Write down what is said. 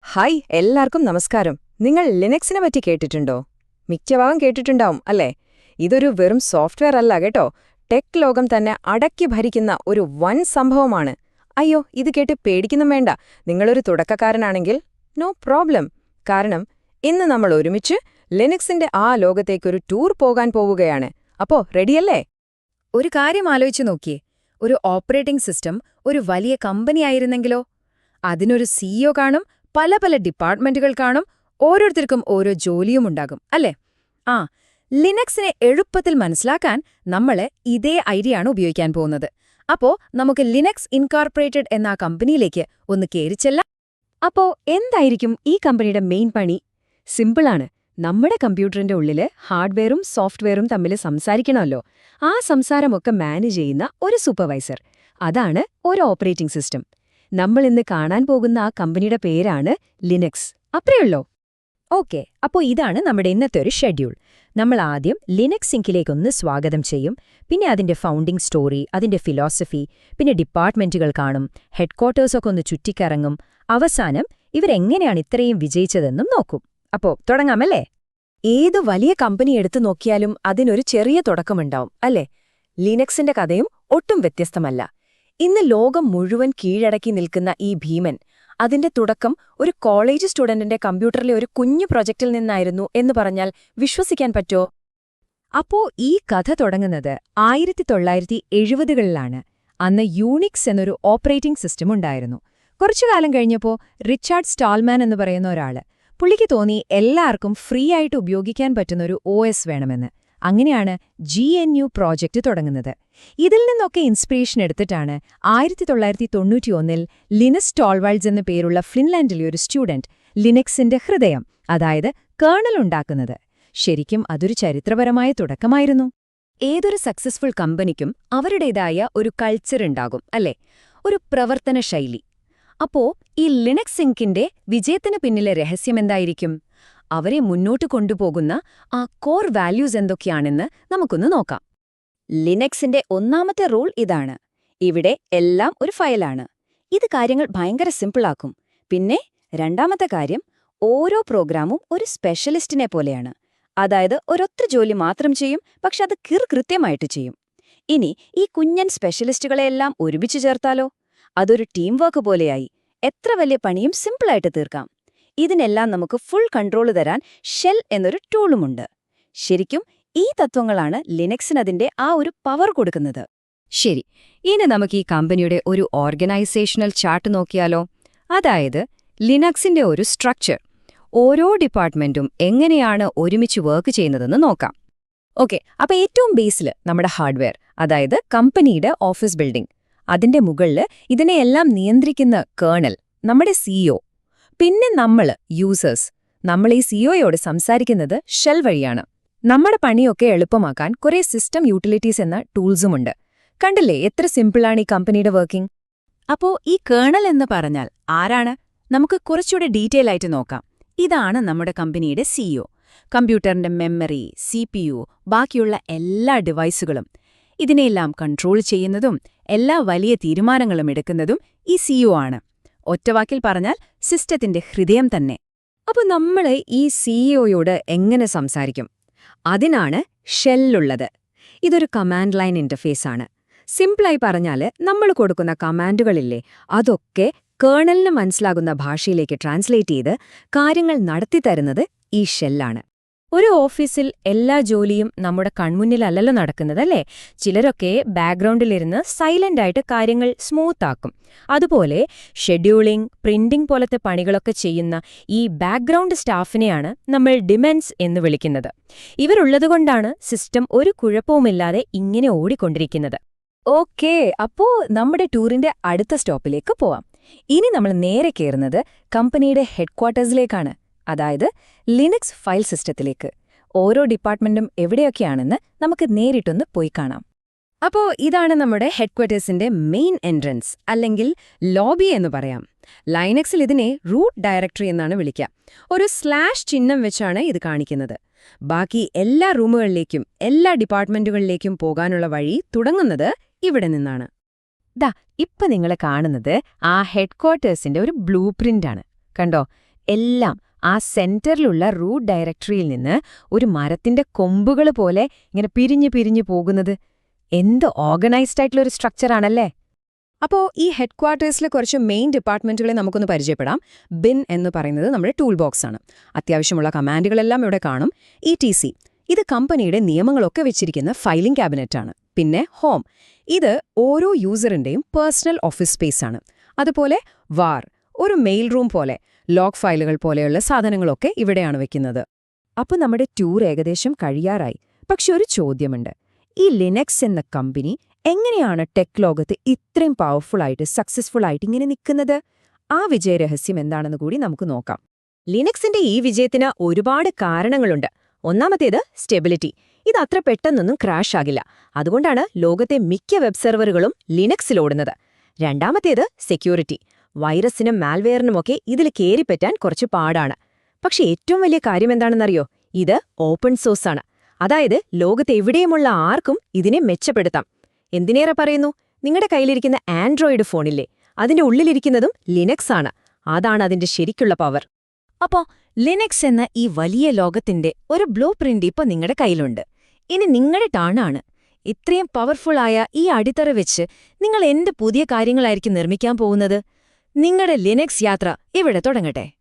Hi എല്ലാവർക്കും നമസ്കാരം. നിങ്ങൾ ലിനക്സിനെ പറ്റി കേട്ടിട്ടുണ്ടോ? മിക്കവാറും കേട്ടിട്ടുണ്ടാവും അല്ലേ? ഇതൊരു വെറും സോഫ്റ്റ്വെയർ അല്ല കേട്ടോ. ടെക് ലോകം തന്നെ അടക്കി ഭരിക്കുന്ന ഒരു വൻ സംഭവമാണ്. അയ്യോ, ഇത് കേട്ട് പേടിക്കൊന്നും വേണ്ട. നിങ്ങളൊരു തുടക്കക്കാരനാണെങ്കിൽ നോ പ്രോബ്ലം. കാരണം ഇന്ന് നമ്മൾ ഒരുമിച്ച് ലിനക്സിന്റെ ആ ലോകത്തേക്കൊരു ടൂർ പോകാൻ പോവുകയാണ്. അപ്പോ റെഡിയല്ലേ? ഒരു കാര്യം ആലോചിച്ചു നോക്കിയേ, ഒരു ഓപ്പറേറ്റിംഗ് സിസ്റ്റം ഒരു വലിയ കമ്പനിയായിരുന്നെങ്കിലോ? അതിനൊരു സിഇഒ കാണും, പല പല ഡിപ്പാർട്ട്മെന്റുകൾ കാണും, ഓരോരുത്തർക്കും ഓരോ ജോലിയുമുണ്ടാകും അല്ലേ? ലിനക്സിനെ എളുപ്പത്തിൽ മനസ്സിലാക്കാൻ നമ്മള് ഇതേ ഐഡിയയാണ് ഉപയോഗിക്കാൻ പോകുന്നത്. അപ്പോ നമുക്ക് ലിനക്സ് ഇൻകോർപ്പറേറ്റഡ് എന്ന കമ്പനിയിലേക്ക് ഒന്ന് കേറിച്ചെല്ലാം. അപ്പോ എന്തായിരിക്കും ഈ കമ്പനിയുടെ മെയിൻ പണി? സിമ്പിളാണ്. നമ്മുടെ കമ്പ്യൂട്ടറിന്റെ ഉള്ളില് ഹാർഡ്വെയറും സോഫ്റ്റ്വെയറും തമ്മിൽ സംസാരിക്കണമല്ലോ. ആ സംസാരമൊക്കെ മാനേജ് ചെയ്യുന്ന ഒരു സൂപ്പർവൈസർ. അതാണ് ഒരു ഓപ്പറേറ്റിംഗ് സിസ്റ്റം. നമ്മൾ ഇന്ന് കാണാൻ പോകുന്ന ആ കമ്പനിയുടെ പേരാണ് ലിനക്സ്. അത്രയുള്ളോ? ഓക്കെ, അപ്പോൾ ഇതാണ് നമ്മുടെ ഇന്നത്തെ ഒരു ഷെഡ്യൂൾ. നമ്മൾ ആദ്യം ലിനക്സ് സിങ്കിലേക്കൊന്ന് സ്വാഗതം ചെയ്യും, പിന്നെ അതിന്റെ ഫൗണ്ടിംഗ് സ്റ്റോറി, അതിന്റെ ഫിലോസഫി, പിന്നെ ഡിപ്പാർട്ട്മെന്റുകൾ കാണും, ഹെഡ്ക്വാർട്ടേഴ്സൊക്കെ ഒന്ന് ചുറ്റിക്കറങ്ങും, അവസാനം ഇവരെങ്ങനെയാണ് ഇത്രയും വിജയിച്ചതെന്നും നോക്കും. അപ്പോ തുടങ്ങാമല്ലേ? ഏത് വലിയ കമ്പനി എടുത്തു നോക്കിയാലും അതിനൊരു ചെറിയ തുടക്കമുണ്ടാവും അല്ലേ? ലിനക്സിന്റെ കഥയും ഒട്ടും വ്യത്യസ്തമല്ല. ഇന്ന് ലോകം മുഴുവൻ കീഴടക്കി നിൽക്കുന്ന ഈ ഭീമൻ, അതിന്റെ തുടക്കം ഒരു കോളേജ് സ്റ്റുഡന്റിന്റെ കമ്പ്യൂട്ടറിലെ ഒരു കുഞ്ഞു പ്രൊജക്റ്റിൽ നിന്നായിരുന്നു എന്ന് പറഞ്ഞാൽ വിശ്വസിക്കാൻ പറ്റോ? അപ്പോ ഈ കഥ തുടങ്ങുന്നത് 1970കളിലാണ്. അന്ന് യൂണിക്സ് എന്നൊരു ഓപ്പറേറ്റിംഗ് സിസ്റ്റം ഉണ്ടായിരുന്നു. കുറച്ചുകാലം കഴിഞ്ഞപ്പോൾ റിച്ചാർഡ് സ്റ്റാൾമാൻ എന്ന് പറയുന്ന ഒരാള്, പുള്ളിക്ക് തോന്നി എല്ലാവർക്കും ഫ്രീ ആയിട്ട് ഉപയോഗിക്കാൻ പറ്റുന്നൊരു OS വേണമെന്ന്. അങ്ങനെയാണ് GNU പ്രോജക്റ്റ് തുടങ്ങുന്നത്. ഇതിൽ നിന്നൊക്കെ ഇൻസ്പിറേഷൻ എടുത്തിട്ടാണ് 1991-ൽ ലിനസ് ടോൾവാൾഡ്സ് എന്ന പേരുള്ള ഫിൻലാൻഡിലെ ഒരു സ്റ്റുഡന്റ് ലിനക്സിന്റെ ഹൃദയം, അതായത് കേർണൽ ഉണ്ടാക്കുന്നത്. ശരിക്കും അതൊരു ചരിത്രപരമായ തുടക്കമായിരുന്നു. ഏതൊരു സക്സസ്ഫുൾ കമ്പനിക്കും അവരുടേതായ ഒരു കൾച്ചർ ഉണ്ടാകും അല്ലേ? ഒരു പ്രവർത്തന ശൈലി. അപ്പോ ഈ ലിനക്സ് സിങ്കിന്റെ വിജയത്തിന് പിന്നിലെ രഹസ്യമെന്തായിരിക്കും? അവരെ മുന്നോട്ട് കൊണ്ടുപോകുന്ന ആ കോർ വാല്യൂസ് എന്തൊക്കെയാണെന്ന് നമുക്കൊന്ന് നോക്കാം. ലിനക്സിന്റെ ഒന്നാമത്തെ റൂൾ ഇതാണ്: ഇവിടെ എല്ലാം ഒരു ഫയലാണ്. ഇത് കാര്യങ്ങൾ ഭയങ്കര സിമ്പിളാക്കും. പിന്നെ രണ്ടാമത്തെ കാര്യം, ഓരോ പ്രോഗ്രാമും ഒരു സ്പെഷ്യലിസ്റ്റിനെ പോലെയാണ്. അതായത് ഒരൊറ്റ ജോലി മാത്രം ചെയ്യും, പക്ഷെ അത് കൃത്യമായിട്ട് ചെയ്യും. ഇനി ഈ കുഞ്ഞൻ സ്പെഷ്യലിസ്റ്റുകളെയെല്ലാം ഒരുമിച്ച് ചേർത്താലോ? അതൊരു ടീം വർക്ക് പോലെയായി. എത്ര വലിയ പണിയും സിമ്പിളായിട്ട് തീർക്കാം. ഇതിനെല്ലാം നമുക്ക് ഫുൾ കൺട്രോൾ തരാൻ ഷെൽ എന്നൊരു ടൂളുമുണ്ട്. ശരിക്കും ഈ തത്വങ്ങളാണ് ലിനക്സിനതിന്റെ ആ ഒരു പവർ കൊടുക്കുന്നത്. ശരി, ഇനി നമുക്ക് ഈ കമ്പനിയുടെ ഒരു ഓർഗനൈസേഷണൽ ചാർട്ട് നോക്കിയാലോ? അതായത് ലിനക്സിന്റെ ഒരു സ്ട്രക്ചർ, ഓരോ ഡിപ്പാർട്ട്മെന്റും എങ്ങനെയാണ് ഒരുമിച്ച് വർക്ക് ചെയ്യുന്നതെന്ന് നോക്കാം. ഓക്കെ, അപ്പൊ ഏറ്റവും ബേസില് നമ്മുടെ ഹാർഡ്വെയർ, അതായത് കമ്പനിയുടെ ഓഫീസ് ബിൽഡിംഗ്. അതിന്റെ മുകളില് ഇതിനെയെല്ലാം നിയന്ത്രിക്കുന്ന കേർണൽ, നമ്മുടെ സിഇഒ. പിന്നെ നമ്മള് യൂസേഴ്സ്. നമ്മൾ ഈ സിഇഒയോട് സംസാരിക്കുന്നത് ഷെൽ വഴിയാണ്. നമ്മുടെ പണിയൊക്കെ എളുപ്പമാക്കാൻ കുറെ സിസ്റ്റം യൂട്ടിലിറ്റീസ് എന്ന ടൂൾസുമുണ്ട്. കണ്ടില്ലേ എത്ര സിമ്പിളാണ് ഈ കമ്പനിയുടെ വർക്കിംഗ്? അപ്പോ ഈ കേർണൽ എന്ന് പറഞ്ഞാൽ ആരാണ്? നമുക്ക് കുറച്ചുകൂടെ ഡീറ്റെയിൽ ആയിട്ട് നോക്കാം. ഇതാണ് നമ്മുടെ കമ്പനിയുടെ സിഇഒ. കമ്പ്യൂട്ടറിന്റെ മെമ്മറി, CPU, ബാക്കിയുള്ള എല്ലാ ഡിവൈസുകളും. ഇതിനെയെല്ലാം കൺട്രോൾ ചെയ്യുന്നതും എല്ലാ വലിയ തീരുമാനങ്ങളും എടുക്കുന്നതും ഈ സിഇഒ ആണ്. ഒറ്റവാക്കിൽ പറഞ്ഞാൽ സിസ്റ്റത്തിന്റെ ഹൃദയം തന്നെ. അപ്പോൾ നമ്മൾ ഈ സിഇഒയോട് എങ്ങനെ സംസാരിക്കും? അതിനാണ് ഷെല്ലുള്ളത്. ഇതൊരു കമാൻഡ് ലൈൻ ഇന്റർഫേസ് ആണ്. സിംപിളായി പറഞ്ഞാൽ നമ്മൾ കൊടുക്കുന്ന കമാൻഡുകളില്ലേ, അതൊക്കെ കേർണലിന് മനസ്സിലാകുന്ന ഭാഷയിലേക്ക് ട്രാൻസ്ലേറ്റ് ചെയ്ത് കാര്യങ്ങൾ നടത്തിത്തരുന്നത് ഈ ഷെല്ലാണ്. ഒരു ഓഫീസിൽ എല്ലാ ജോലിയും നമ്മുടെ കൺമുന്നിലല്ലല്ലോ നടക്കുന്നതല്ലേ? ചിലരൊക്കെ ബാക്ക്ഗ്രൗണ്ടിലിരുന്ന് സൈലന്റായിട്ട് കാര്യങ്ങൾ സ്മൂത്താക്കും. അതുപോലെ ഷെഡ്യൂളിംഗ്, പ്രിന്റിംഗ് പോലത്തെ പണികളൊക്കെ ചെയ്യുന്ന ഈ ബാക്ക്ഗ്രൗണ്ട് സ്റ്റാഫിനെയാണ് നമ്മൾ ഡിമെൻസ് എന്ന് വിളിക്കുന്നത്. ഇവരുള്ളതുകൊണ്ടാണ് സിസ്റ്റം ഒരു കുഴപ്പവുമില്ലാതെ ഇങ്ങനെ ഓടിക്കൊണ്ടിരിക്കുന്നത്. ഓക്കേ, അപ്പോ നമ്മുടെ ടൂറിന്റെ അടുത്ത സ്റ്റോപ്പിലേക്ക് പോവാം. ഇനി നമ്മൾ നേരെ കയറുന്നത് കമ്പനിയുടെ ഹെഡ്ക്വാർട്ടേഴ്സിലേക്കാണ്, അതായത് ലിനക്സ് ഫയൽ സിസ്റ്റത്തിലേക്ക്. ഓരോ ഡിപ്പാർട്ട്മെന്റും എവിടെയൊക്കെയാണെന്ന് നമുക്ക് നേരിട്ടൊന്ന് പോയി കാണാം. അപ്പോൾ ഇതാണ് നമ്മുടെ ഹെഡ്ക്വാർട്ടേഴ്സിന്റെ മെയിൻ എൻട്രൻസ്, അല്ലെങ്കിൽ ലോബി എന്ന് പറയാം. ലൈനക്സിൽ ഇതിനെ റൂട്ട് ഡയറക്ടറി എന്നാണ് വിളിക്കുക. ഒരു സ്ലാഷ് ചിഹ്നം വെച്ചാണ് ഇത് കാണിക്കുന്നത്. ബാക്കി എല്ലാ റൂമുകളിലേക്കും എല്ലാ ഡിപ്പാർട്ട്മെന്റുകളിലേക്കും പോകാനുള്ള വഴി തുടങ്ങുന്നത് ഇവിടെ നിന്നാണ്. ഇപ്പൊ നിങ്ങൾ കാണുന്നത് ആ ഹെഡ്ക്വാർട്ടേഴ്സിന്റെ ഒരു ബ്ലൂ പ്രിന്റാണ്. കണ്ടോ? എല്ലാം ആ സെന്ററിലുള്ള റൂട്ട് ഡയറക്ടറിയിൽ നിന്ന് ഒരു മരത്തിന്റെ കൊമ്പുകൾ പോലെ ഇങ്ങനെ പിരിഞ്ഞു പിരിഞ്ഞു പോകുന്നത്. എന്ത് ഓർഗനൈസ്ഡ് ആയിട്ടുള്ളൊരു സ്ട്രക്ചറാണല്ലേ. അപ്പോൾ ഈ ഹെഡ്ക്വാർട്ടേഴ്സിലെ കുറച്ച് മെയിൻ ഡിപ്പാർട്ട്മെന്റുകളെ നമുക്കൊന്ന് പരിചയപ്പെടാം. ബിൻ എന്ന് പറയുന്നത് നമ്മുടെ ടൂൾ ബോക്സ് ആണ്. അത്യാവശ്യമുള്ള കമാൻഡുകളെല്ലാം ഇവിടെ കാണും. ETC ഇത് കമ്പനിയുടെ നിയമങ്ങളൊക്കെ വെച്ചിരിക്കുന്ന ഫയലിംഗ് ക്യാബിനറ്റാണ്. പിന്നെ ഹോം ഇത് ഓരോ യൂസറിന്റെയും പേഴ്സണൽ ഓഫീസ് സ്പേസ് ആണ്. അതുപോലെ വാർ ഒരു മെയിൽ റൂം പോലെ, ലോഗ് ഫയലുകൾ പോലെയുള്ള സാധനങ്ങളൊക്കെ ഇവിടെയാണ് വെക്കുന്നത്. അപ്പോൾ നമ്മുടെ ടൂർ ഏകദേശം കഴിയാറായി. പക്ഷെ ഒരു ചോദ്യമുണ്ട്. ഈ ലിനക്സ് എന്ന കമ്പനി എങ്ങനെയാണ് ടെക് ലോകത്ത് ഇത്രയും പവർഫുൾ ആയിട്ട് സക്സസ്ഫുൾ ആയിട്ട് ഇങ്ങനെ നിൽക്കുന്നത്? ആ വിജയരഹസ്യം എന്താണെന്ന് കൂടി നമുക്ക് നോക്കാം. ലിനക്സിന്റെ ഈ വിജയത്തിന് ഒരുപാട് കാരണങ്ങളുണ്ട്. ഒന്നാമത്തേത് സ്റ്റെബിലിറ്റി. ഇത് അത്ര പെട്ടെന്നൊന്നും ക്രാഷ് ആകില്ല. അതുകൊണ്ടാണ് ലോകത്തെ മിക്ക വെബ് സെർവറുകളും ലിനക്സിലോടുന്നത്. രണ്ടാമത്തേത് സെക്യൂരിറ്റി. വൈറസിനും മാൽവെയറിനുമൊക്കെ ഇതിൽ കേറിപ്പറ്റാൻ കുറച്ച് പാടാണ്. പക്ഷെ ഏറ്റവും വലിയ കാര്യം എന്താണെന്നറിയോ? ഇത് ഓപ്പൺ സോഴ്സ് ആണ്. അതായത് ലോകത്ത് എവിടെയുമുള്ള ആർക്കും ഇതിനെ മെച്ചപ്പെടുത്താം. എന്തിനേറെ പറയുന്നു, നിങ്ങളുടെ കയ്യിലിരിക്കുന്ന ആൻഡ്രോയിഡ് ഫോണില്ലേ, അതിന്റെ ഉള്ളിലിരിക്കുന്നതും ലിനക്സ് ആണ്. അതാണ് അതിന്റെ ശരിക്കുള്ള പവർ. അപ്പോ ലിനക്സ് എന്ന ഈ വലിയ ലോകത്തിന്റെ ഒരു ബ്ലൂ പ്രിന്റ് ഇപ്പൊ നിങ്ങളുടെ കയ്യിലുണ്ട്. ഇനി നിങ്ങളുടെ ടേണാണ്. ഇത്രയും പവർഫുള്ളായ ഈ അടിത്തറ വെച്ച് നിങ്ങൾ എന്ത് പുതിയ കാര്യങ്ങളായിരിക്കും നിർമ്മിക്കാൻ പോകുന്നത്? നിങ്ങളുടെ ലിനക്സ് യാത്ര ഇവിടെ തുടങ്ങട്ടെ.